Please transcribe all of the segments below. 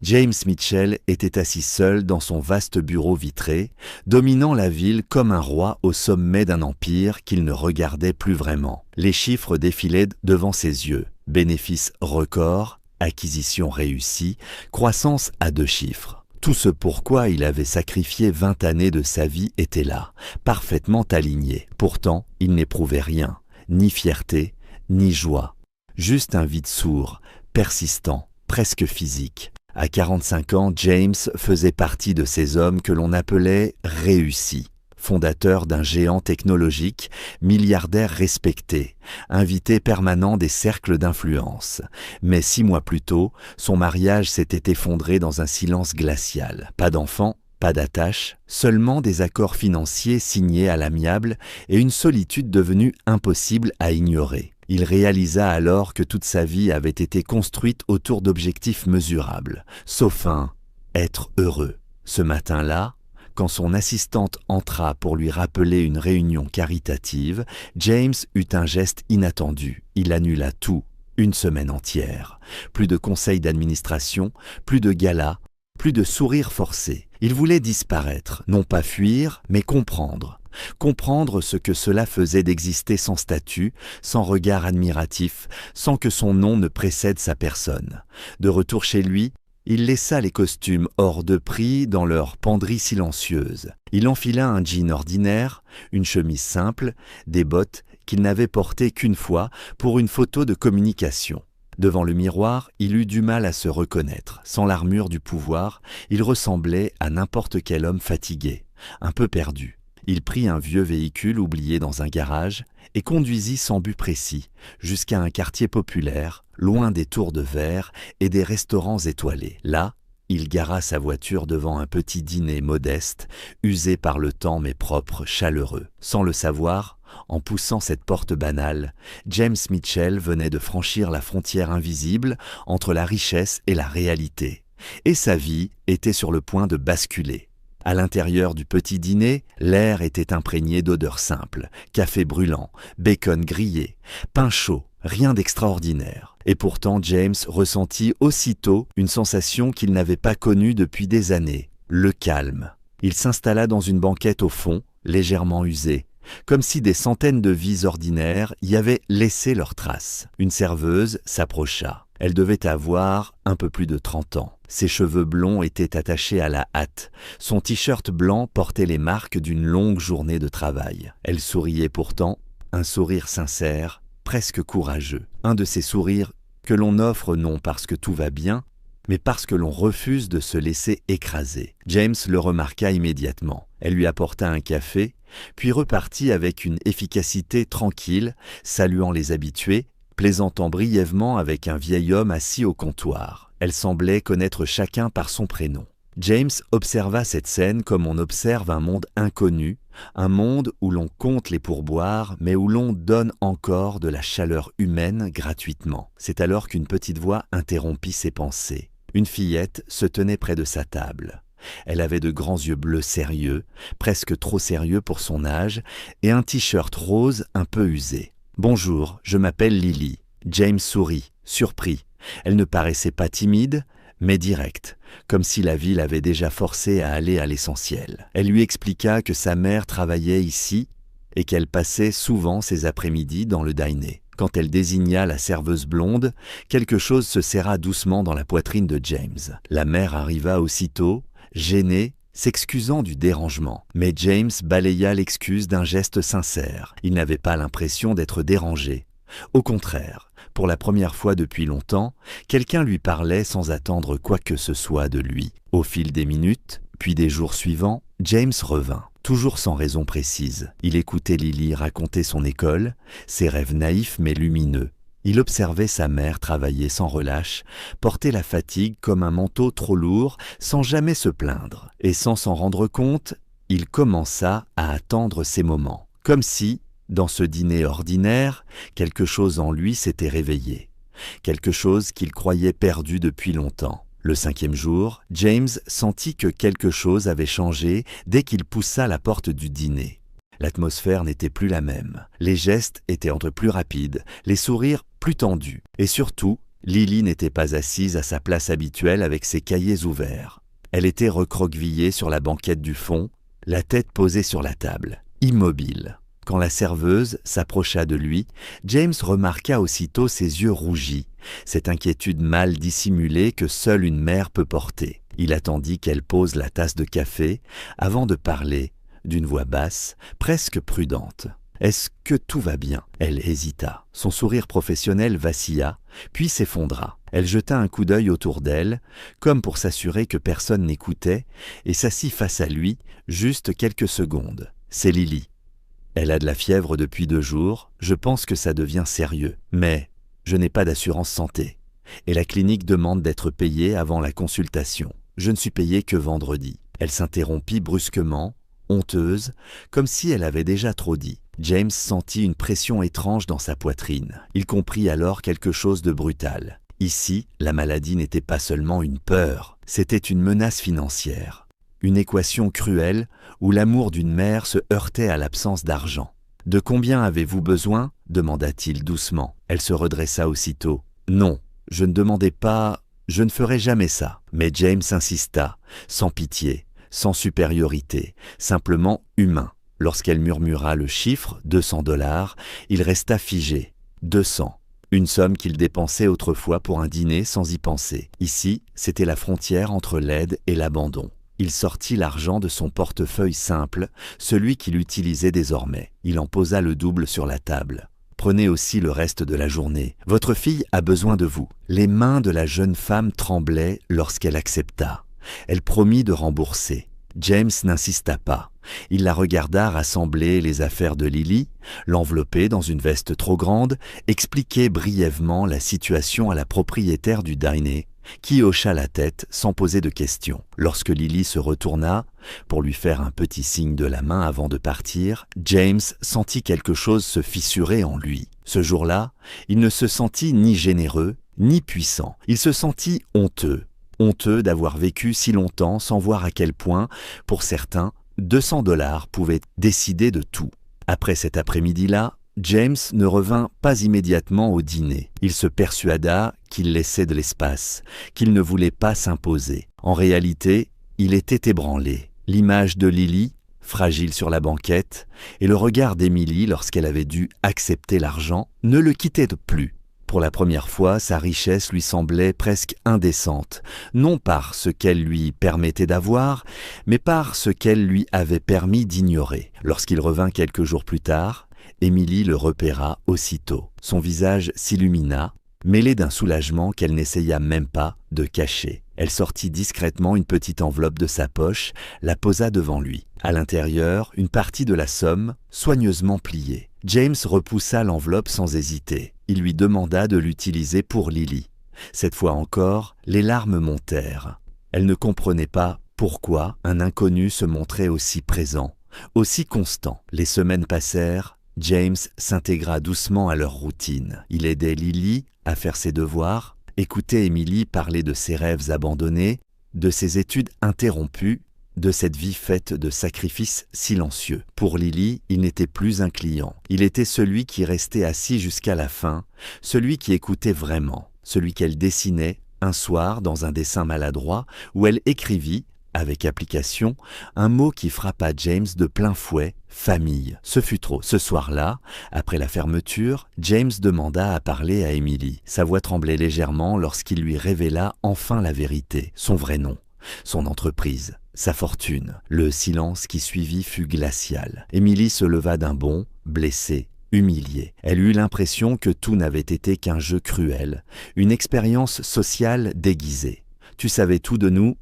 James Mitchell était assis seul dans son vaste bureau vitré, dominant la ville comme un roi au sommet d'un empire qu'il ne regardait plus vraiment. Les chiffres défilaient devant ses yeux. Bénéfices records, acquisitions réussies, croissance à 2 chiffres. Tout ce pourquoi il avait sacrifié 20 années de sa vie était là, parfaitement aligné. Pourtant, il n'éprouvait rien, ni fierté, ni joie. Juste un vide sourd, persistant, presque physique. À 45 ans, James faisait partie de ces hommes que l'on appelait « réussis », fondateur d'un géant technologique, milliardaire respecté, invité permanent des cercles d'influence. Mais 6 mois plus tôt, son mariage s'était effondré dans un silence glacial. Pas d'enfant, pas d'attache, seulement des accords financiers signés à l'amiable et une solitude devenue impossible à ignorer. Il réalisa alors que toute sa vie avait été construite autour d'objectifs mesurables, sauf un « être heureux ». Ce matin-là, quand son assistante entra pour lui rappeler une réunion caritative, James eut un geste inattendu. Il annula tout, une semaine entière. Plus de conseils d'administration, plus de galas, plus de sourires forcés. Il voulait disparaître, non pas fuir, mais comprendre. Comprendre ce que cela faisait d'exister sans statut, sans regard admiratif, sans que son nom ne précède sa personne. De retour chez lui, il laissa les costumes hors de prix dans leur penderie silencieuse. Il enfila un jean ordinaire, une chemise simple, des bottes qu'il n'avait portées qu'une fois pour une photo de communication. Devant le miroir, il eut du mal à se reconnaître. Sans l'armure du pouvoir, il ressemblait à n'importe quel homme fatigué, un peu perdu. Il prit un vieux véhicule oublié dans un garage et conduisit sans but précis jusqu'à un quartier populaire, loin des tours de verre et des restaurants étoilés. Là, il gara sa voiture devant un petit dîner modeste, usé par le temps mais propre, chaleureux. Sans le savoir, en poussant cette porte banale, James Mitchell venait de franchir la frontière invisible entre la richesse et la réalité. Et sa vie était sur le point de basculer. À l'intérieur du petit dîner, l'air était imprégné d'odeurs simples, café brûlant, bacon grillé, pain chaud, rien d'extraordinaire. Et pourtant James ressentit aussitôt une sensation qu'il n'avait pas connue depuis des années, le calme. Il s'installa dans une banquette au fond, légèrement usée, comme si des centaines de vies ordinaires y avaient laissé leurs traces. Une serveuse s'approcha. Elle devait avoir un peu plus de 30 ans. Ses cheveux blonds étaient attachés à la hâte. Son t-shirt blanc portait les marques d'une longue journée de travail. Elle souriait pourtant, un sourire sincère, presque courageux. Un de ces sourires que l'on offre non parce que tout va bien, mais parce que l'on refuse de se laisser écraser. James le remarqua immédiatement. Elle lui apporta un café, puis repartit avec une efficacité tranquille, saluant les habitués, plaisantant brièvement avec un vieil homme assis au comptoir. Elle semblait connaître chacun par son prénom. James observa cette scène comme on observe un monde inconnu, un monde où l'on compte les pourboires, mais où l'on donne encore de la chaleur humaine gratuitement. C'est alors qu'une petite voix interrompit ses pensées. Une fillette se tenait près de sa table. Elle avait de grands yeux bleus sérieux, presque trop sérieux pour son âge, et un t-shirt rose un peu usé. « Bonjour, je m'appelle Lily. » James sourit, surpris. Elle ne paraissait pas timide, mais directe, comme si la vie l'avait déjà forcée à aller à l'essentiel. Elle lui expliqua que sa mère travaillait ici et qu'elle passait souvent ses après-midi dans le dîner. Quand elle désigna la serveuse blonde, quelque chose se serra doucement dans la poitrine de James. La mère arriva aussitôt, gênée, s'excusant du dérangement. Mais James balaya l'excuse d'un geste sincère. Il n'avait pas l'impression d'être dérangé. Au contraire, pour la première fois depuis longtemps, quelqu'un lui parlait sans attendre quoi que ce soit de lui. Au fil des minutes, puis des jours suivants, James revint, toujours sans raison précise. Il écoutait Lily raconter son école, ses rêves naïfs mais lumineux. Il observait sa mère travailler sans relâche, porter la fatigue comme un manteau trop lourd, sans jamais se plaindre. Et sans s'en rendre compte, il commença à attendre ces moments. Comme si, dans ce dîner ordinaire, quelque chose en lui s'était réveillé. Quelque chose qu'il croyait perdu depuis longtemps. Le 5e jour, James sentit que quelque chose avait changé dès qu'il poussa la porte du dîner. L'atmosphère n'était plus la même. Les gestes étaient plus rapides, les sourires plus tendus. Et surtout, Lily n'était pas assise à sa place habituelle avec ses cahiers ouverts. Elle était recroquevillée sur la banquette du fond, la tête posée sur la table, immobile. Quand la serveuse s'approcha de lui, James remarqua aussitôt ses yeux rougis, cette inquiétude mal dissimulée que seule une mère peut porter. Il attendit qu'elle pose la tasse de café avant de parler, d'une voix basse, presque prudente. « Est-ce que tout va bien ?» Elle hésita. Son sourire professionnel vacilla, puis s'effondra. Elle jeta un coup d'œil autour d'elle, comme pour s'assurer que personne n'écoutait, et s'assit face à lui, juste quelques secondes. « C'est Lily. Elle a de la fièvre depuis 2 jours, je pense que ça devient sérieux. Mais je n'ai pas d'assurance santé. Et la clinique demande d'être payée avant la consultation. Je ne suis payée que vendredi. » Elle s'interrompit brusquement, honteuse, comme si elle avait déjà trop dit. James sentit une pression étrange dans sa poitrine. Il comprit alors quelque chose de brutal. Ici, la maladie n'était pas seulement une peur, c'était une menace financière. Une équation cruelle où l'amour d'une mère se heurtait à l'absence d'argent. « De combien avez-vous besoin ?» demanda-t-il doucement. Elle se redressa aussitôt. « Non, je ne demandais pas, je ne ferai jamais ça. » Mais James insista, sans pitié, sans supériorité, simplement humain. Lorsqu'elle murmura le chiffre, 200 $, il resta figé. 200. Une somme qu'il dépensait autrefois pour un dîner sans y penser. Ici, c'était la frontière entre l'aide et l'abandon. Il sortit l'argent de son portefeuille simple, celui qu'il utilisait désormais. Il en posa le double sur la table. « Prenez aussi le reste de la journée. Votre fille a besoin de vous. » Les mains de la jeune femme tremblaient lorsqu'elle accepta. Elle promit de rembourser. James n'insista pas. Il la regarda rassembler les affaires de Lily, l'envelopper dans une veste trop grande, expliquer brièvement la situation à la propriétaire du dîner, qui hocha la tête sans poser de questions. Lorsque Lily se retourna, pour lui faire un petit signe de la main avant de partir, James sentit quelque chose se fissurer en lui. Ce jour-là, il ne se sentit ni généreux, ni puissant. Il se sentit honteux. Honteux d'avoir vécu si longtemps sans voir à quel point, pour certains, 200 $ pouvaient décider de tout. Après cet après-midi-là, James ne revint pas immédiatement au dîner. Il se persuada qu'il laissait de l'espace, qu'il ne voulait pas s'imposer. En réalité, il était ébranlé. L'image de Lily, fragile sur la banquette, et le regard d'Emily lorsqu'elle avait dû accepter l'argent, ne le quittaient plus. Pour la première fois, sa richesse lui semblait presque indécente, non par ce qu'elle lui permettait d'avoir, mais par ce qu'elle lui avait permis d'ignorer. Lorsqu'il revint quelques jours plus tard, Emily le repéra aussitôt. Son visage s'illumina, mêlé d'un soulagement qu'elle n'essaya même pas de cacher. Elle sortit discrètement une petite enveloppe de sa poche, la posa devant lui. À l'intérieur, une partie de la somme, soigneusement pliée. James repoussa l'enveloppe sans hésiter. Il lui demanda de l'utiliser pour Lily. Cette fois encore, les larmes montèrent. Elle ne comprenait pas pourquoi un inconnu se montrait aussi présent, aussi constant. Les semaines passèrent, James s'intégra doucement à leur routine. Il aidait Lily à faire ses devoirs, écoutait Emily parler de ses rêves abandonnés, de ses études interrompues, de cette vie faite de sacrifices silencieux. Pour Lily, il n'était plus un client. Il était celui qui restait assis jusqu'à la fin, celui qui écoutait vraiment, celui qu'elle dessinait un soir dans un dessin maladroit où elle écrivit, avec application, un mot qui frappa James de plein fouet, famille. Ce fut trop. Ce soir-là, après la fermeture, James demanda à parler à Emily. Sa voix tremblait légèrement lorsqu'il lui révéla enfin la vérité, son vrai nom, son entreprise, sa fortune. Le silence qui suivit fut glacial. Emily se leva d'un bond, blessée, humiliée. Elle eut l'impression que tout n'avait été qu'un jeu cruel, une expérience sociale déguisée. « Tu savais tout de nous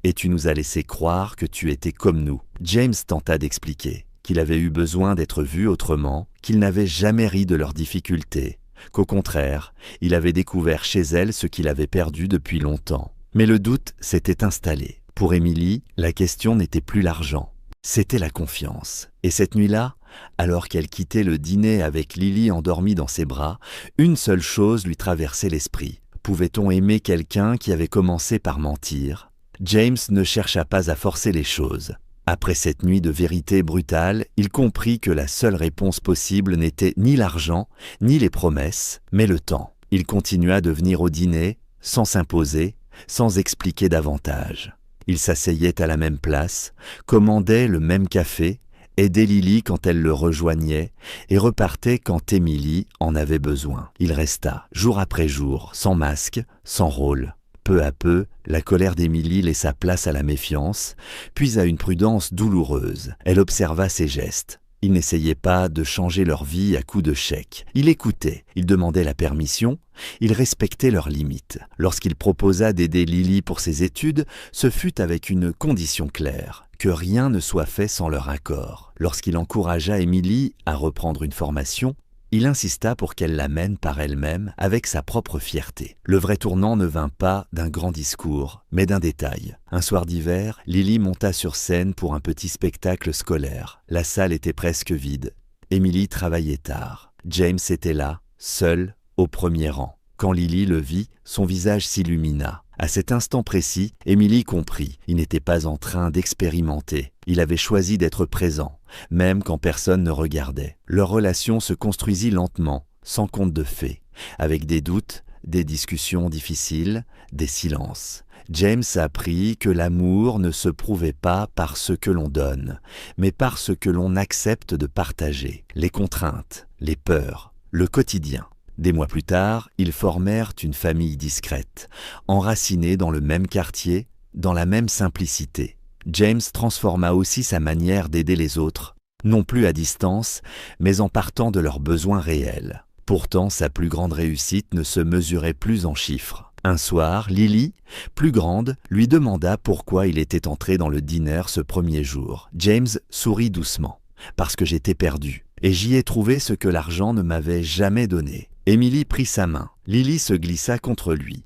et tu nous as laissé croire que tu étais comme nous. » James tenta d'expliquer qu'il avait eu besoin d'être vu autrement, qu'il n'avait jamais ri de leurs difficultés, qu'au contraire, il avait découvert chez elle ce qu'il avait perdu depuis longtemps. Mais le doute s'était installé. Pour Emily, la question n'était plus l'argent, c'était la confiance. Et cette nuit-là, alors qu'elle quittait le dîner avec Lily endormie dans ses bras, une seule chose lui traversait l'esprit. Pouvait-on aimer quelqu'un qui avait commencé par mentir ? James ne chercha pas à forcer les choses. Après cette nuit de vérité brutale, il comprit que la seule réponse possible n'était ni l'argent, ni les promesses, mais le temps. Il continua de venir au dîner, sans s'imposer, sans expliquer davantage. Il s'asseyait à la même place, commandait le même café, aidait Lily quand elle le rejoignait et repartait quand Emily en avait besoin. Il resta, jour après jour, sans masque, sans rôle. Peu à peu, la colère d'Emily laissa place à la méfiance, puis à une prudence douloureuse. Elle observa ses gestes. Il n'essayait pas de changer leur vie à coups de chèques. Il écoutait, il demandait la permission, il respectait leurs limites. Lorsqu'il proposa d'aider Lily pour ses études, ce fut avec une condition claire, que rien ne soit fait sans leur accord. Lorsqu'il encouragea Emily à reprendre une formation, il insista pour qu'elle la mène par elle-même avec sa propre fierté. Le vrai tournant ne vint pas d'un grand discours, mais d'un détail. Un soir d'hiver, Lily monta sur scène pour un petit spectacle scolaire. La salle était presque vide. Emily travaillait tard. James était là, seul, au premier rang. Quand Lily le vit, son visage s'illumina. À cet instant précis, Emily comprit. Il n'était pas en train d'expérimenter. Il avait choisi d'être présent, même quand personne ne regardait. Leur relation se construisit lentement, sans conte de fées, avec des doutes, des discussions difficiles, des silences. James apprit que l'amour ne se prouvait pas par ce que l'on donne, mais par ce que l'on accepte de partager. Les contraintes, les peurs, le quotidien. Des mois plus tard, ils formèrent une famille discrète, enracinée dans le même quartier, dans la même simplicité. James transforma aussi sa manière d'aider les autres, non plus à distance, mais en partant de leurs besoins réels. Pourtant, sa plus grande réussite ne se mesurait plus en chiffres. Un soir, Lily, plus grande, lui demanda pourquoi il était entré dans le dîner ce premier jour. James sourit doucement. « Parce que j'étais perdu, et j'y ai trouvé ce que l'argent ne m'avait jamais donné. » Emily prit sa main. Lily se glissa contre lui.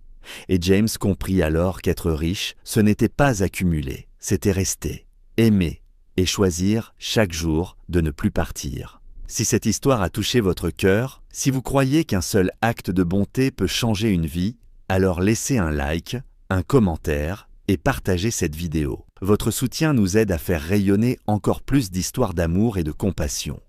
Et James comprit alors qu'être riche, ce n'était pas accumuler, c'était rester, aimer et choisir chaque jour de ne plus partir. Si cette histoire a touché votre cœur, si vous croyez qu'un seul acte de bonté peut changer une vie, alors laissez un like, un commentaire et partagez cette vidéo. Votre soutien nous aide à faire rayonner encore plus d'histoires d'amour et de compassion.